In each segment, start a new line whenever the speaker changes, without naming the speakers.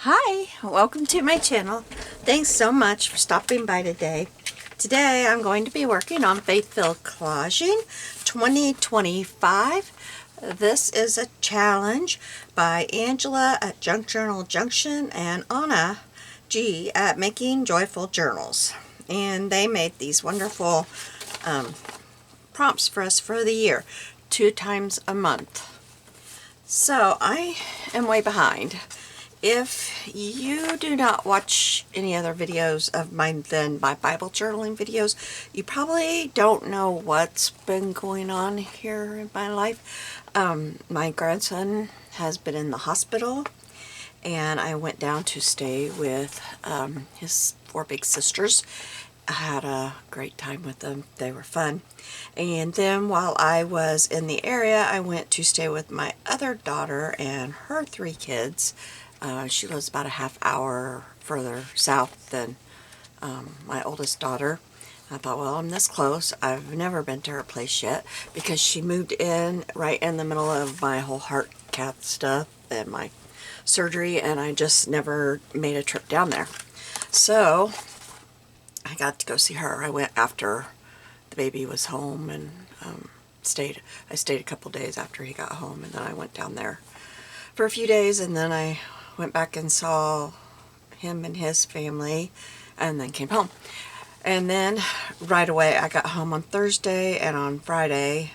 Hi, welcome to my channel. Thanks so much for stopping by today. Today I'm going to be working on Faith-Filled Collaging 2025. This is a challenge by Angela at Junk Journal Junction and Anna G at Making Joyful Journals. And they made these wonderful prompts for us for the year, 2 times a month. So I am way behind. If you do not watch any other videos of mine than my Bible journaling videos, you probably don't know what's been going on here in my life. My grandson has been in the hospital, and I went down to stay with his 4 big sisters. I had a great time with them. They were fun. And then while I was in the area, I went to stay with my other daughter and her 3 kids. She lives about a half hour further south than my oldest daughter. I thought, well, I'm this close. I've never been to her place yet because she moved in right in the middle of my whole heart cath stuff and my surgery, and I just never made a trip down there. So I got to go see her. I went after the baby was home and I stayed a couple days after he got home, and then I went down there for a few days, and then I went back and saw him and his family and then came home. And then right away I got home on Thursday, and on Friday,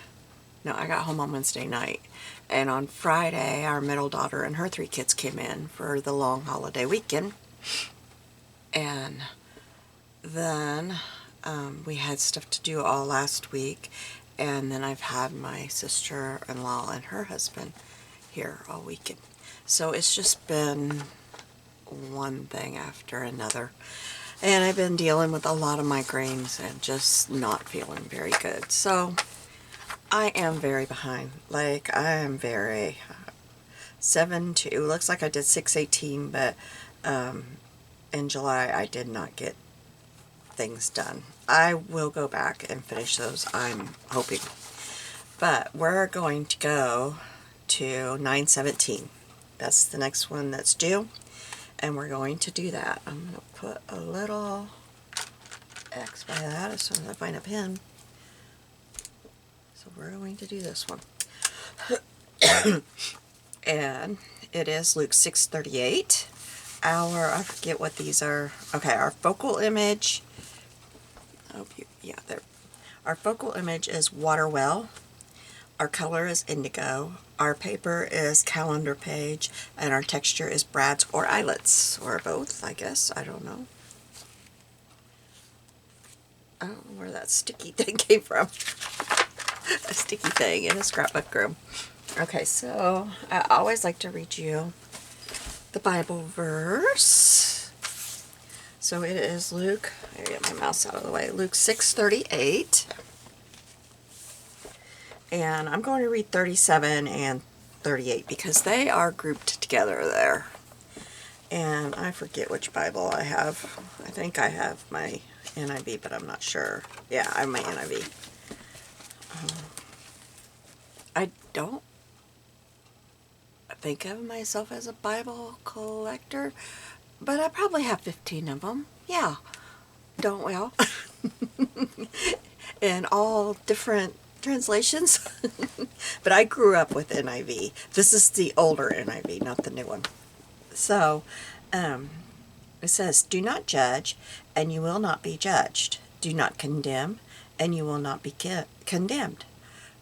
no, I got home on Wednesday night. And on Friday, our middle daughter and her 3 kids came in for the long holiday weekend. And then we had stuff to do all last week. And then I've had my sister-in-law and her husband here all weekend. So it's just been one thing after another. And I've been dealing with a lot of migraines and just not feeling very good. So I am very behind. Like, I am very 7-2. It looks like I did 6/18, but in July I did not get things done. I will go back and finish those, I'm hoping. But we're going to go to 9/17. That's the next one that's due, and we're going to do that. I'm going to put a little X by that as soon as I find a pen. So we're going to do this one. And it is Luke 6:38. I forget what these are. Okay, our focal image, our focal image is water well. Our color is indigo. Our paper is calendar page, and our texture is brads or eyelets, or both, I guess. I don't know. I don't know where that sticky thing came from. A sticky thing in a scrapbook room. Okay, so I always like to read you the Bible verse. So it is Luke, I gotta get my mouse out of the way, Luke 6:38. And I'm going to read 37 and 38 because they are grouped together there. And I forget which Bible I have. I think I have my NIV, but I'm not sure. Yeah, I have my NIV. I don't think of myself as a Bible collector, but I probably have 15 of them. Yeah, don't we all? In all different translations. But I grew up with NIV. This is the older NIV, not the new one. So it says, "Do not judge, and you will not be judged. Do not condemn, and you will not be condemned.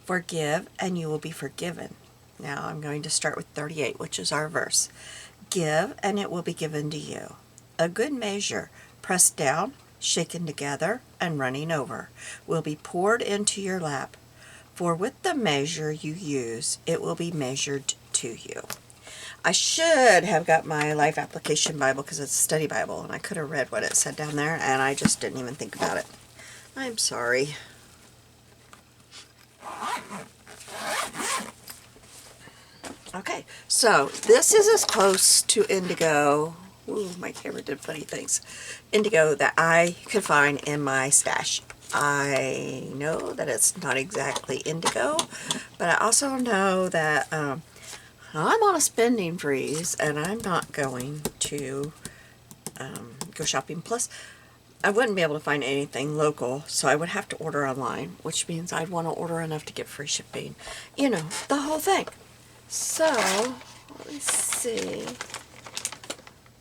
Forgive, and you will be forgiven." Now I'm going to start with 38, which is our verse. "Give, and it will be given to you. A good measure, pressed down, shaken together, and running over, will be poured into your lap. For with the measure you use, it will be measured to you." I should have got my Life Application Bible because it's a study Bible, and I could have read what it said down there, and I just didn't even think about it. I'm sorry. Okay, so this is as close to indigo. Ooh, my camera did funny things. Indigo that I could find in my stash. I know that it's not exactly indigo, but I also know that I'm on a spending freeze, and I'm not going to go shopping. Plus, I wouldn't be able to find anything local, so I would have to order online, which means I'd want to order enough to get free shipping. You know, the whole thing. So, let me see.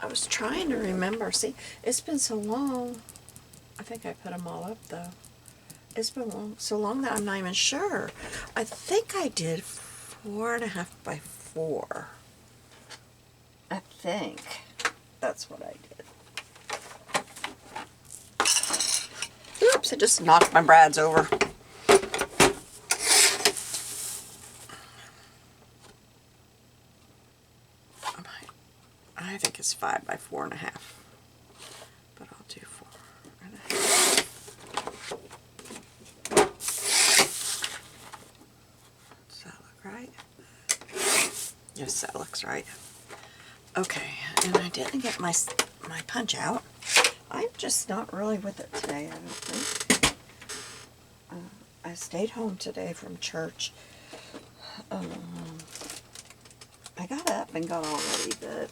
I was trying to remember. See, it's been so long. I think I put them all up, though. It's been so long that I'm not even sure. I think I did 4.5 by 4. I think that's what I did. Oops, I just knocked my brads over. I think it's 5 by 4.5. But I'll do 4.5. Does that look right? Yes, that looks right. Okay, and I didn't get my punch out. I'm just not really with it today, I don't think. I stayed home today from church. I got up and got all ready, but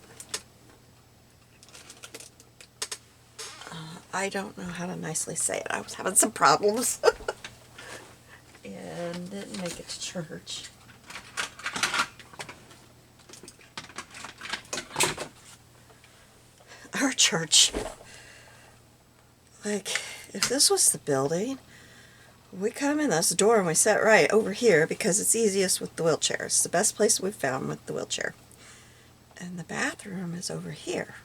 I don't know how to nicely say it. I was having some problems and didn't make it to church. Our church, like, if this was the building, we come in this door and we sit right over here because it's easiest with the wheelchair. It's the best place we've found with the wheelchair. And the bathroom is over here.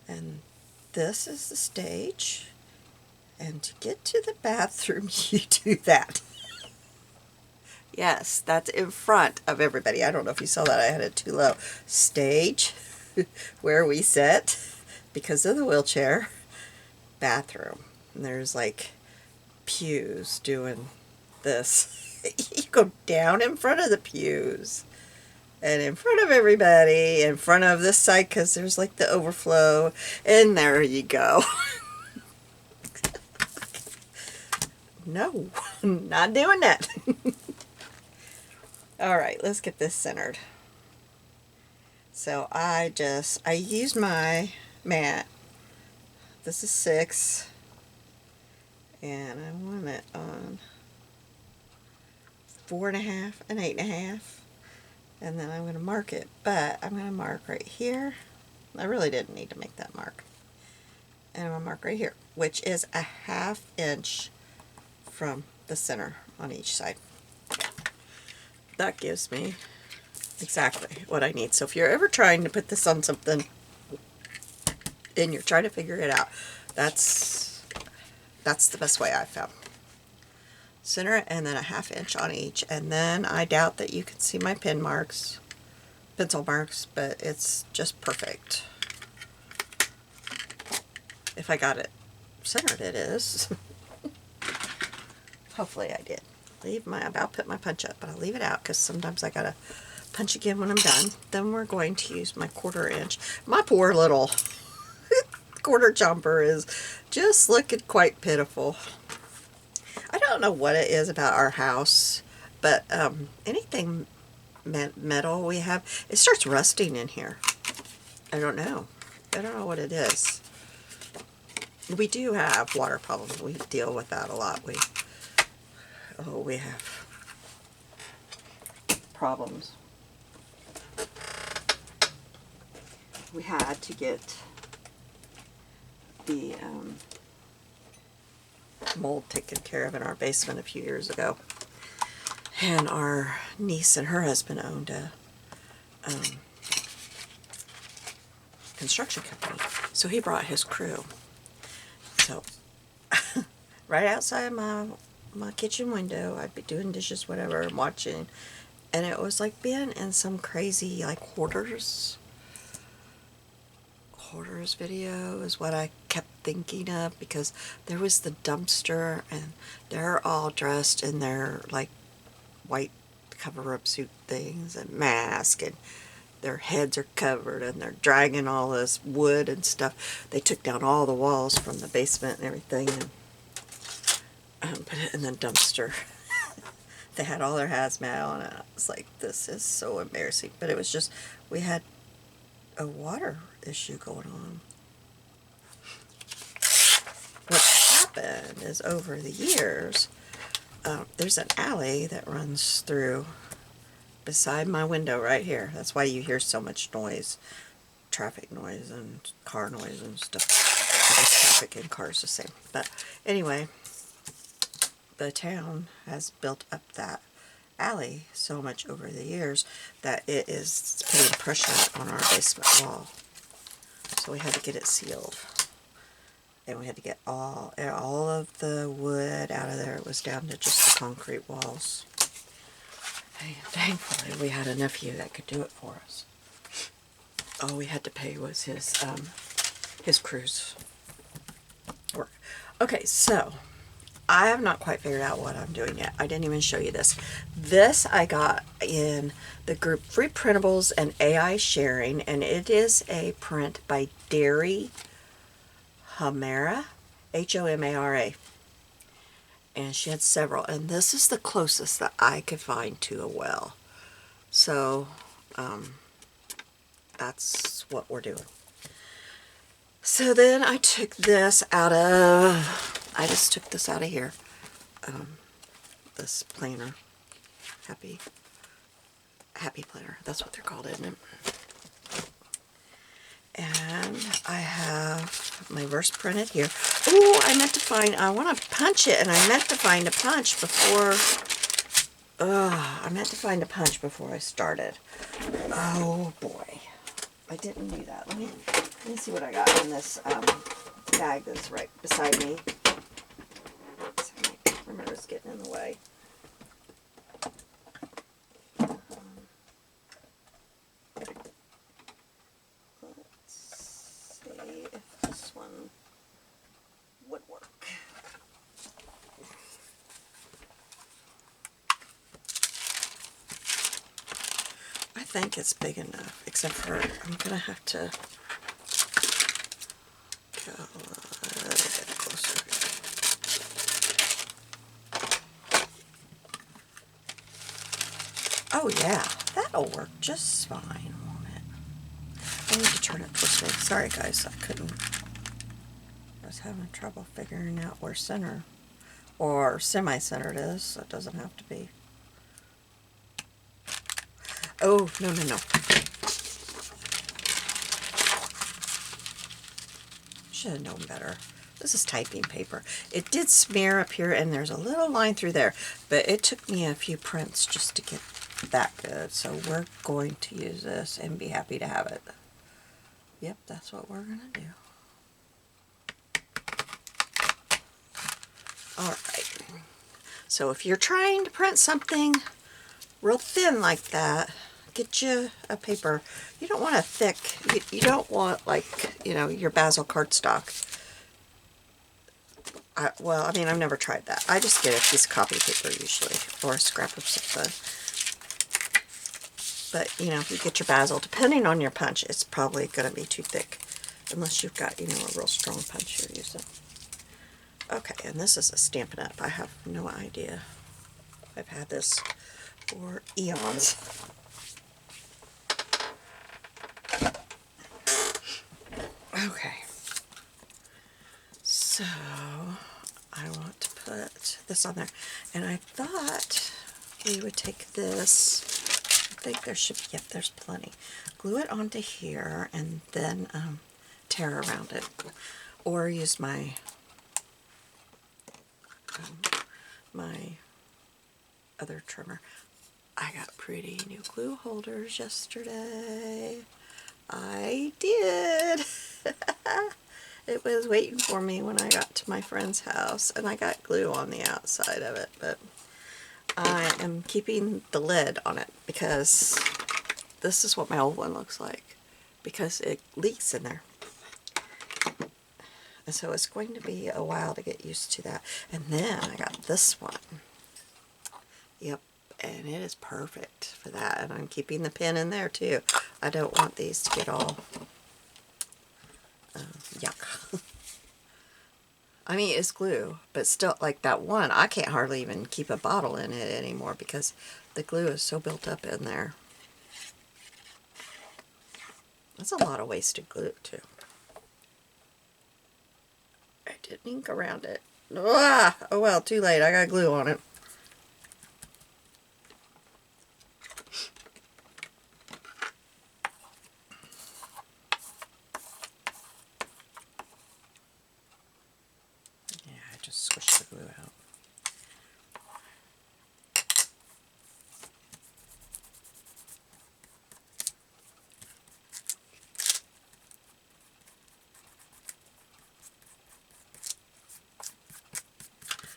And this is the stage. And to get to the bathroom, you do that. Yes, that's in front of everybody. I don't know if you saw that. I had it too low. Stage, where we sit, because of the wheelchair. Bathroom. And there's like pews doing this. You go down in front of the pews. And in front of everybody, in front of this side, because there's like the overflow. And there you go. No, not doing that. Alright, let's get this centered. So I used my mat. This is 6. And I want it on 4.5 and 8.5. And then I'm going to mark it. But I'm going to mark right here. I really didn't need to make that mark. And I'm going to mark right here, which is a 1/2 inch from the center on each side. That gives me exactly what I need. So if you're ever trying to put this on something and you're trying to figure it out, that's the best way I've found. Center it, and then a 1/2 inch on each, and then I doubt that you can see my pen marks, pencil marks, but it's just perfect. If I got it centered, it is. Hopefully I did. I about put my punch up, but I'll leave it out because sometimes I gotta punch again when I'm done. Then we're going to use my 1/4 inch. My poor little quarter jumper is just looking quite pitiful. I don't know what it is about our house, but anything metal we have, it starts rusting in here. I don't know what it is. We do have water problems. We deal with that a lot. We have problems. We had to get the mold taken care of in our basement a few years ago. And our niece and her husband owned a construction company. So he brought his crew. So right outside my kitchen window, I'd be doing dishes, whatever, and watching. And it was like being in some crazy, like, hoarders video is what I kept thinking of, because there was the dumpster and they're all dressed in their like white cover-up suit things and mask, and their heads are covered and they're dragging all this wood and stuff. They took down all the walls from the basement and everything and put it in the dumpster. They had all their hazmat on, and I was like, this is so embarrassing. But it was just, we had a water issue going on. What happened is over the years, there's an alley that runs through beside my window right here. That's why you hear so much noise, traffic noise and car noise and stuff. I guess traffic and cars the same. But anyway, the town has built up that alley so much over the years that it is putting pressure on our basement wall. So we had to get it sealed. And we had to get all of the wood out of there. It was down to just the concrete walls. And thankfully, we had a nephew that could do it for us. All we had to pay was his cruise work. Okay, so I have not quite figured out what I'm doing yet. I didn't even show you this. This I got in the group Free Printables and AI Sharing, and it is a print by Dairy Homara, Homara. And she had several, and this is the closest that I could find to a well. So, that's what we're doing. So then I took this out of, I just took this out of here. This planner, happy planner, that's what they're called, isn't it? And I have my verse printed here. Oh, I meant to find, I want to punch it, and I meant to find a punch before, I started. Oh boy, I didn't do that. Let me see what I got in this bag that's right beside me. My camera is getting in the way. This one would work. I think it's big enough, except for I'm gonna have to go a little bit closer. Oh yeah, that'll work just fine, won't it? I need to turn it this way. Sorry guys, I was having trouble figuring out where center or semi-centered is, so it doesn't have to be. Oh, no. Should have known better. This is typing paper. It did smear up here, and there's a little line through there, but it took me a few prints just to get that good, so we're going to use this and be happy to have it. Yep, that's what we're going to do. Alright, so if you're trying to print something real thin like that, get you a paper. You don't want a thick, you don't want like, you know, your Basil cardstock. Well, I mean, I've never tried that. I just get a piece of copy paper usually, or a scrap of something. But, you know, if you get your Basil, depending on your punch, it's probably going to be too thick. Unless you've got, you know, a real strong punch you're using. Okay, and this is a Stampin' Up. I have no idea. I've had this for eons. Okay. So, I want to put this on there. And I thought we would take this, I think there should be, yep, there's plenty. Glue it onto here and then tear around it. Or use my other trimmer. I got pretty new glue holders yesterday. I did. It was waiting for me when I got to my friend's house, and I got glue on the outside of it, but I am keeping the lid on it because this is what my old one looks like, because it leaks in there. And so it's going to be a while to get used to that. And then I got this one. Yep, and it is perfect for that. And I'm keeping the pin in there too. I don't want these to get all yuck. I mean, it's glue, but still, like that one, I can't hardly even keep a bottle in it anymore because the glue is so built up in there. That's a lot of wasted glue too. I didn't ink around it. Ah, oh well, too late. I got glue on it. Yeah, I just squished the glue out.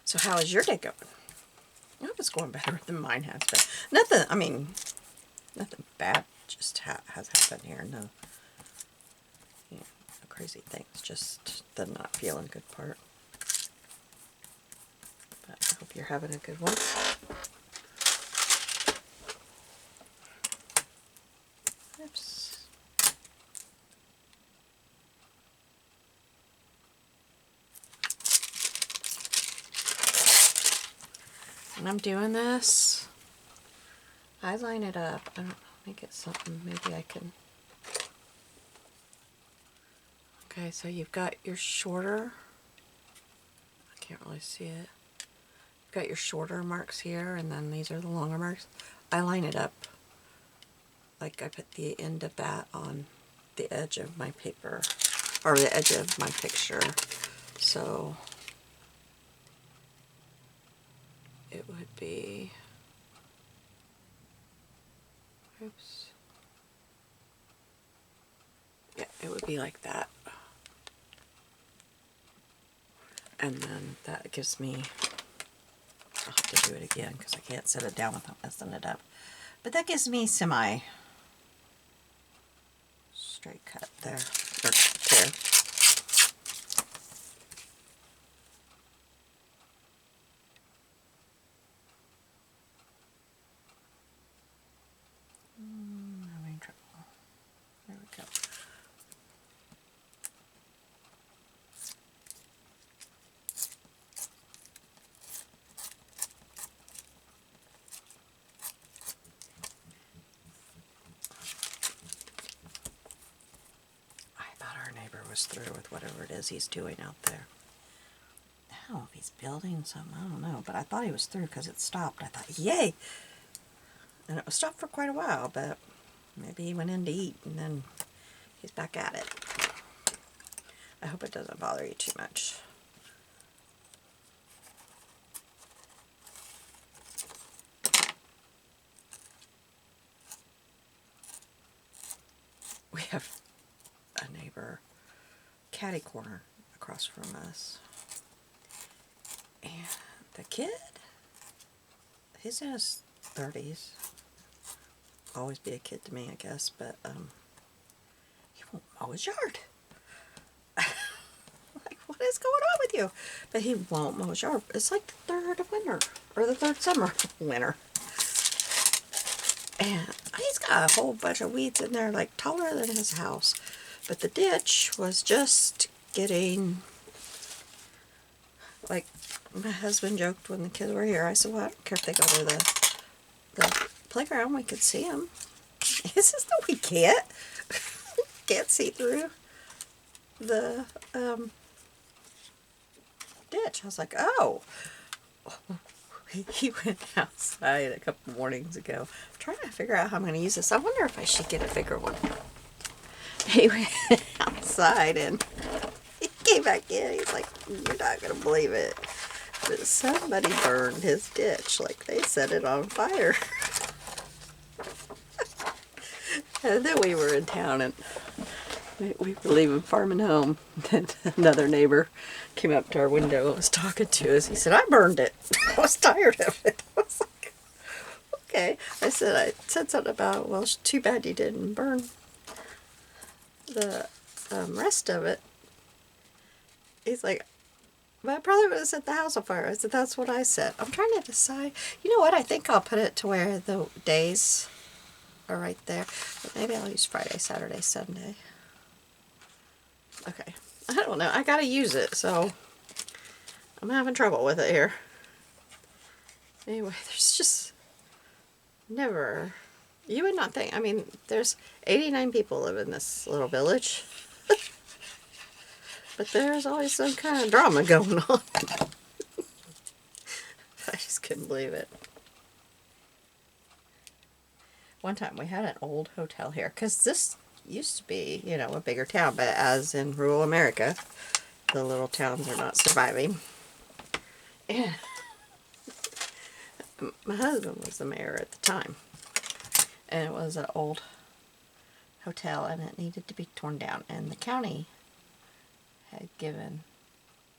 So how is your day going? I hope it's going better than mine has been. Nothing, I mean, nothing bad just has happened here. No, no crazy things, just the not feeling good part. But I hope you're having a good one. Oops. When I'm doing this, I line it up. I don't know, let me get something, maybe I can. Okay, so you've got your shorter, I can't really see it. You've got your shorter marks here, and then these are the longer marks. I line it up like I put the end of that on the edge of my paper, or the edge of my picture. So it would be, oops. Yeah, it would be like that. And then that gives me, I'll have to do it again because I can't set it down without messing it up. But that gives me semi straight cut there, or tear. Having trouble. There we go. I thought our neighbor was through with whatever it is he's doing out there. Now, if he's building something, I don't know. But I thought he was through because it stopped. I thought, yay! And it was stopped for quite a while, but maybe he went in to eat and then he's back at it. I hope it doesn't bother you too much. We have a neighbor, catty corner across from us. And the kid, he's in his 30s. Always be a kid to me, I guess, but he won't mow his yard. Like, what is going on with you? But he won't mow his yard. It's like the third winter, or the third summer, winter. And he's got a whole bunch of weeds in there, like taller than his house. But the ditch was just getting, like, my husband joked when the kids were here. I said, well, I don't care if they go to the playground, we could see them. He says, no, we can't. Can't see through the ditch. I was like, oh. He went outside a couple mornings ago. I'm trying to figure out how I'm going to use this. I wonder if I should get a bigger one. He went outside and he came back in. He's like, you're not going to believe it, but somebody burned his ditch. Like, they set it on fire. And then we were in town and we were leaving farming home. Then another neighbor came up to our window and was talking to us. He said, I burned it. I was tired of it. I was like, okay. I said something about, well, it's too bad you didn't burn the rest of it. He's like, but I probably would have set the house on fire. I said, that's what I said. I'm trying to decide. You know what? I think I'll put it to where the days are right there. But maybe I'll use Friday, Saturday, Sunday. Okay. I don't know. I gotta use it, so I'm having trouble with it here. Anyway, there's just never, you would not think, I mean, 89 people live in this little village. But there's always some kind of drama going on. I just couldn't believe it. One time we had an old hotel here, because this used to be, you know, a bigger town, but as in rural America, the little towns are not surviving. And my husband was the mayor at the time, and it was an old hotel, and it needed to be torn down, and the county had given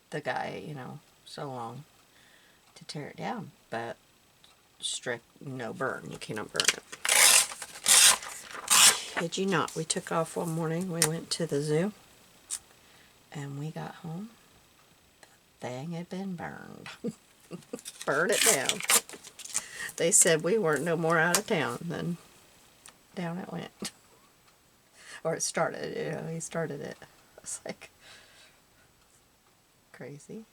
the guy, you know, so long to tear it down, but strict no burn. You cannot burn it. Kid you not, we took off one morning, we went to the zoo, and we got home, the thing had been burned. Burn it down. They said we weren't no more out of town than down it went. Or it started, you know, he started it. It's like crazy.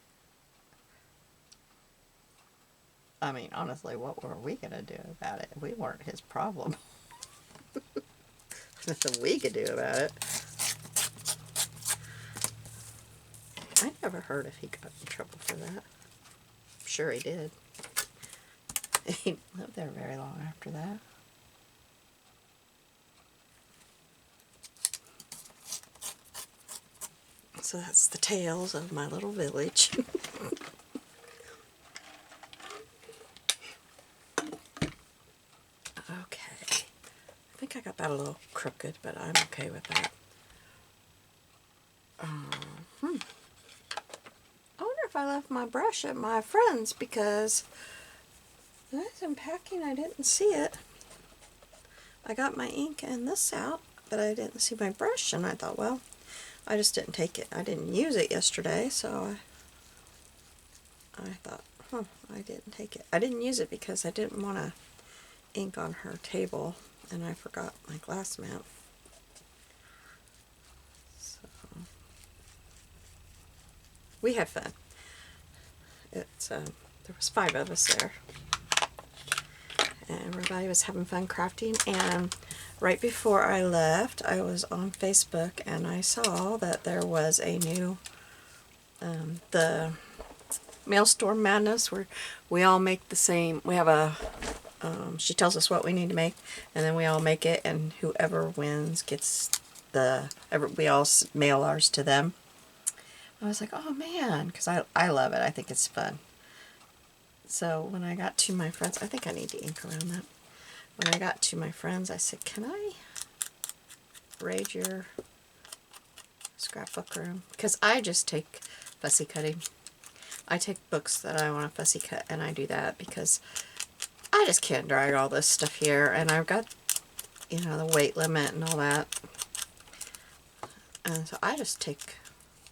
I mean, honestly, what were we going to do about it? We weren't his problem. Nothing we could do about it. I never heard if he got in trouble for that. I'm sure he did. He didn't live there very long after that. So that's the tales of my little village. Okay. I think I got that a little crooked, but I'm okay with that. I wonder if I left my brush at my friend's, because when I was unpacking, I didn't see it. I got my ink and this out, but I didn't see my brush, and I thought, well, I just didn't take it. I didn't use it yesterday, so I thought, I didn't take it. I didn't use it because I didn't want to ink on her table, and I forgot my glass mat. So we had fun. It's there was 5 of us there, and everybody was having fun crafting. And right before I left, I was on Facebook, and I saw that there was a new the Mailstorm Madness, where we all make the same. We have a she tells us what we need to make, and then we all make it, and whoever wins gets we all mail ours to them. I was like, oh man, because I love it. I think it's fun. So when I got to my friends, I think I need to ink around that. When I got to my friends, I said, can I raid your scrapbook room? Because I just take fussy cutting. I take books that I want to fussy cut, and I do that because I just can't drag all this stuff here, and I've got, you know, the weight limit and all that. And so I just take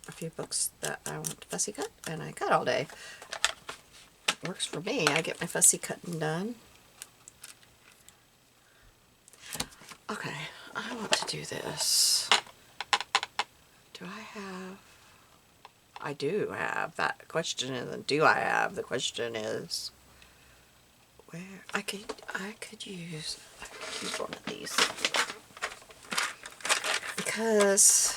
a few books that I want to fussy cut, and I cut all day. Works for me. I get my fussy cutting done. Okay, I want to do this. Do I have... I do have. That question isn't do I have. The question is where I could use one of these, because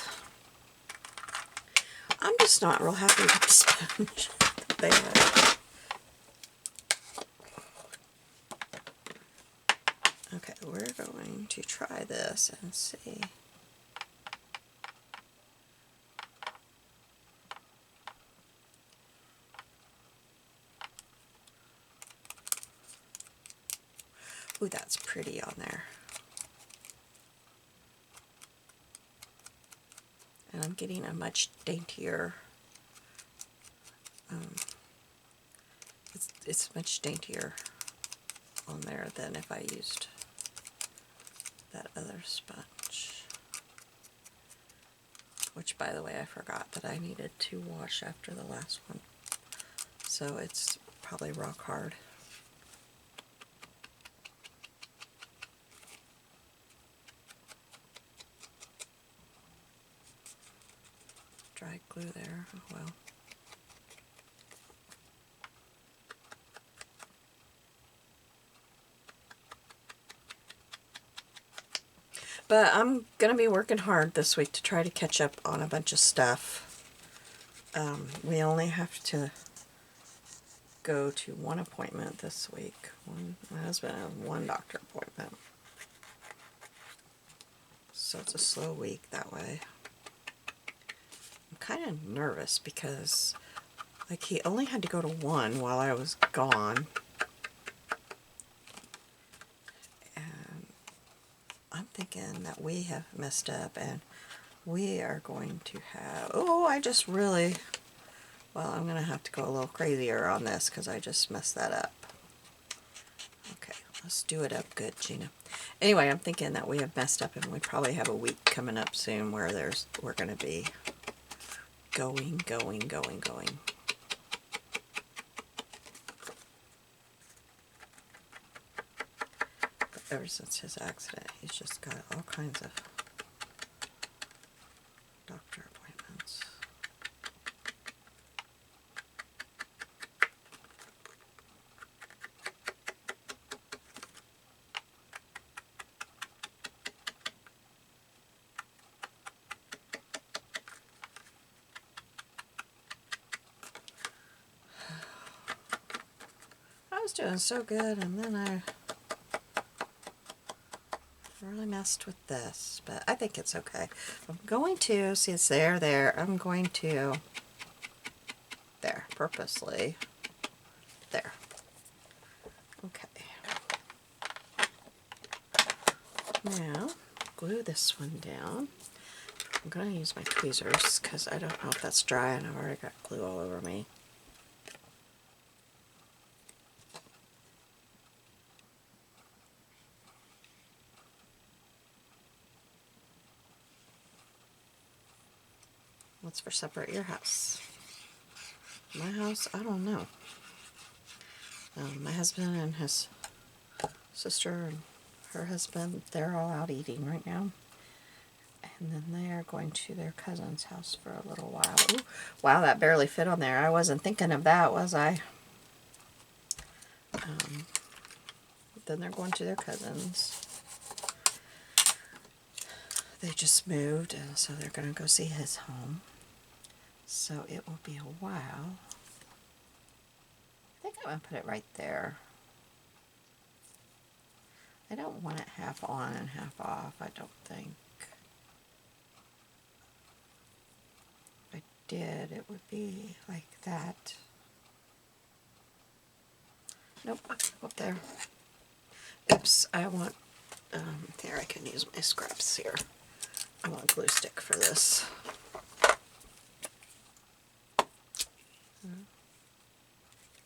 I'm just not real happy with the sponge that they have. Okay, we're going to try this and see. Ooh, that's pretty on there. And I'm getting a much daintier, it's much daintier on there than if I used that other sponge. Which, by the way, I forgot that I needed to wash after the last one. So it's probably rock hard. Dry glue there, oh well. But I'm going to be working hard this week to try to catch up on a bunch of stuff. We only have to go to one appointment this week. My husband has one doctor appointment. So it's a slow week that way. I'm kind of nervous because like he only had to go to one while I was gone. And I'm thinking that we have messed up and we are going to have, oh, I'm going to have to go a little crazier on this because I just messed that up. Okay, let's do it up good, Gina. Anyway, I'm thinking that we have messed up and we probably have a week coming up soon where we're going to be going. But ever since his accident, he's just got all kinds of doctor appointments. I was doing so good and then I really messed with this, but I think it's okay. I'm going to, see it's there, I'm going to, there, purposely, there. Okay. Now, glue this one down. I'm going to use my tweezers because I don't know if that's dry and I've already got glue all over me. What's for supper at your house? My house, I don't know. My husband and his sister and her husband, they're all out eating right now. And then they are going to their cousin's house for a little while. Ooh, wow, that barely fit on there. I wasn't thinking of that, was I? Then they're going to their cousin's. They just moved, and so they're going to go see his home. So it will be a while. I think I'm going to put it right there. I don't want it half on and half off, I don't think. If I did, it would be like that. Nope, up there. Oops, I want, there I can use my scraps here. I want a glue stick for this.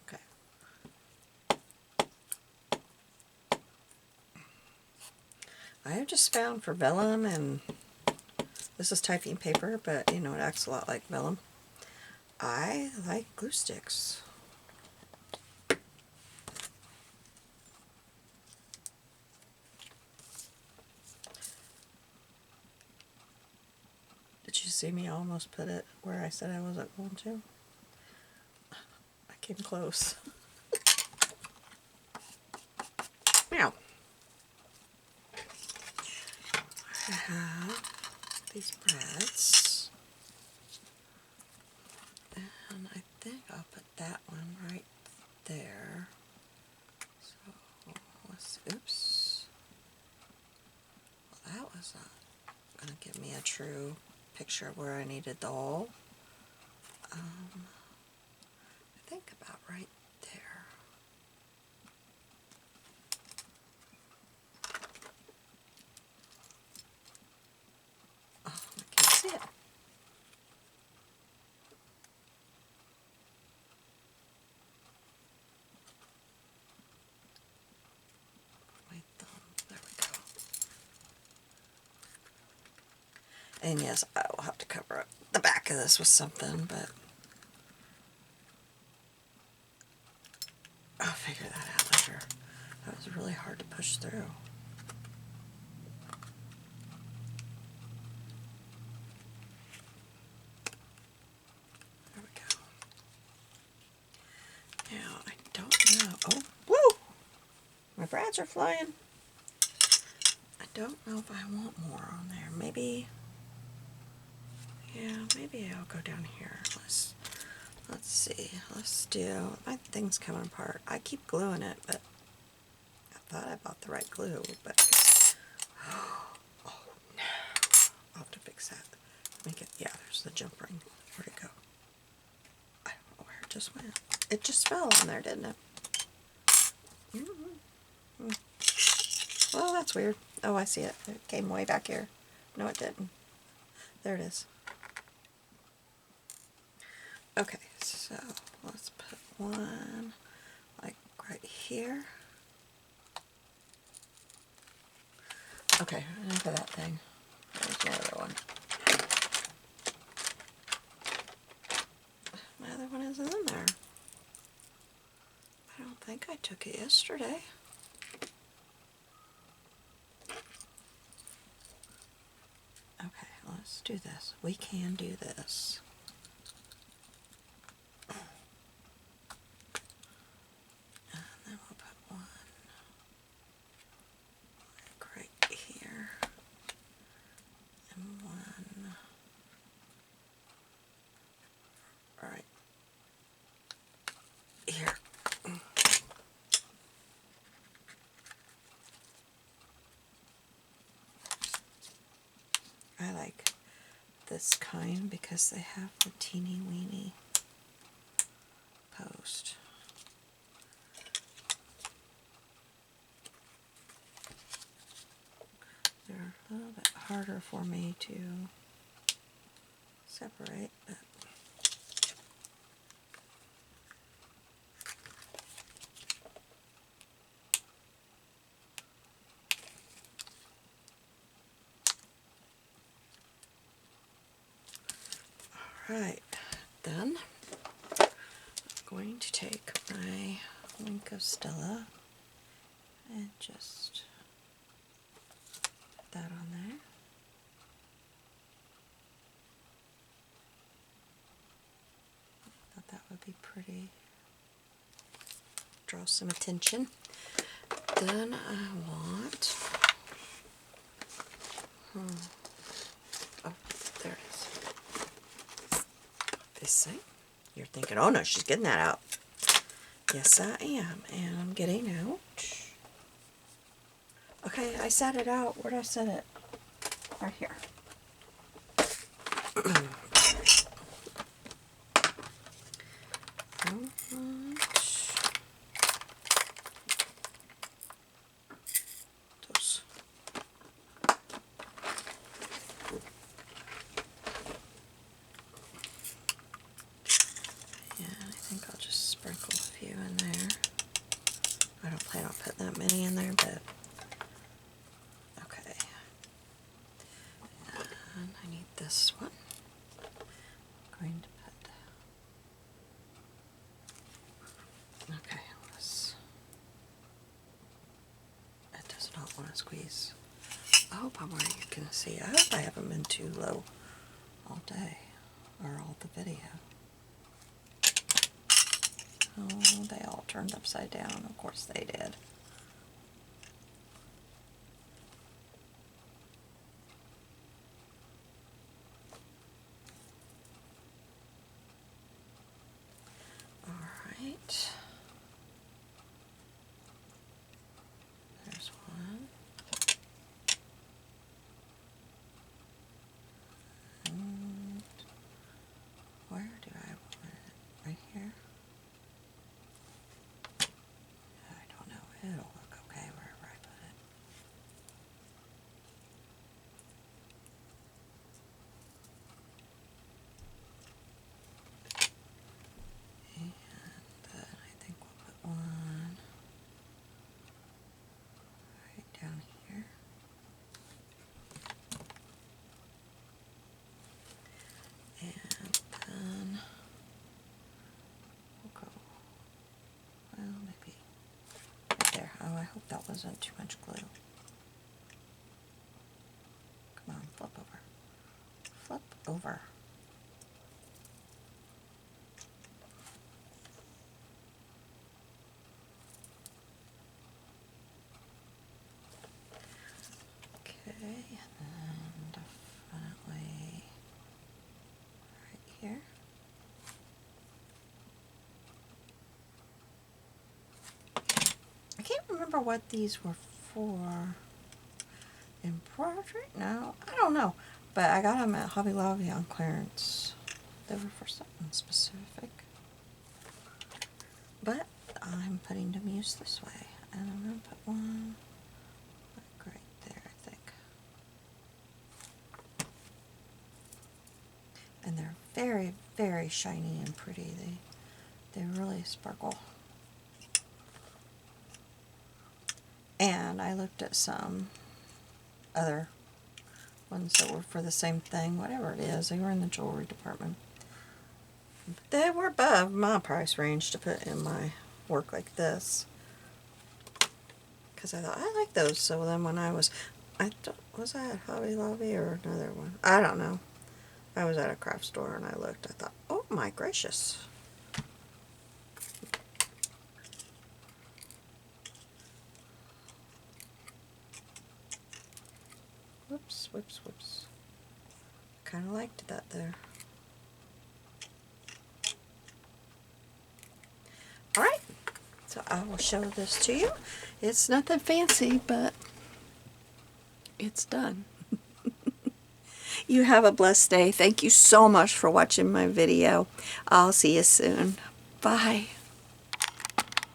Okay. I have just found for vellum, and this is typing paper, but you know, it acts a lot like vellum. I like glue sticks. Did you see me almost put it where I said I wasn't going to? I came close. Now, I have these breads, and I think I'll put that one right there. So, let's, oops. Well, that was not going to give me a true picture of where I needed the hole. I think about right there. Oh, I can't see it. My thumb, there we go. And yes, I will have to cover up the back of this with something, but I'll figure that out later. That was really hard to push through. There we go. Now, I don't know. Oh, woo! My brads are flying. I don't know if I want more on there. Maybe, yeah, maybe I'll go down here. Let's see. Let's do, my thing's coming apart. I keep gluing it, but I thought I bought the right glue, but oh no. I'll have to fix that. Make it, yeah, there's the jump ring. Where'd it go? I don't know where it just went. It just fell on there, didn't it? Well, that's weird. Oh, I see it. It came way back here. No, it didn't. There it is. Okay, so let's put one like right here. Okay, enough of that thing. There's my other one. My other one isn't in there. I don't think I took it yesterday. Okay, let's do this. We can do this. And then we'll put one like right here. And one right here. I like this kind because they have the teeny weeny post. They're a little bit harder for me to separate, but alright, then I'm going to take my link of Stella and just put that on there. Thought that would be pretty. Draw some attention. Then I want, oh, there it is. This thing. You're thinking, oh no, she's getting that out. Yes, I am, and I'm getting out. Okay, I set it out. Where did I set it? Right here. Those. Yeah, I think I'll just sprinkle a few in there. I don't plan on putting that many in there, but okay. And I need this one. I'm going to put, okay, let's, it does not want to squeeze. I hope I'm where you can see. I hope I haven't been too low all day, or all the video. Oh, they all turned upside down. Of course they did. Alright. There's one. And where do I want it? Right here? I don't know. It'll look okay wherever I put it. And then I think we'll put one right down here. And then we'll go, well, maybe right there. Oh, I hope that wasn't too much glue. Come on, flip over. Flip over. Okay. can't remember what these were for. Embroidery? No, I don't know. But I got them at Hobby Lobby on clearance. They were for something specific. But I'm putting them use this way. And I'm going to put one like right there, I think. And they're very, very shiny and pretty. They really sparkle. And I looked at some other ones that were for the same thing, whatever it is. They were in the jewelry department. They were above my price range to put in my work like this. Because I thought, I like those. So then when was I at Hobby Lobby or another one? I don't know. I was at a craft store and I looked. I thought, oh my gracious. Whoops, whoops, whoops. Kind of liked that there. Alright, so I will show this to you. It's nothing fancy, but it's done. You have a blessed day. Thank you so much for watching my video. I'll see you soon. Bye.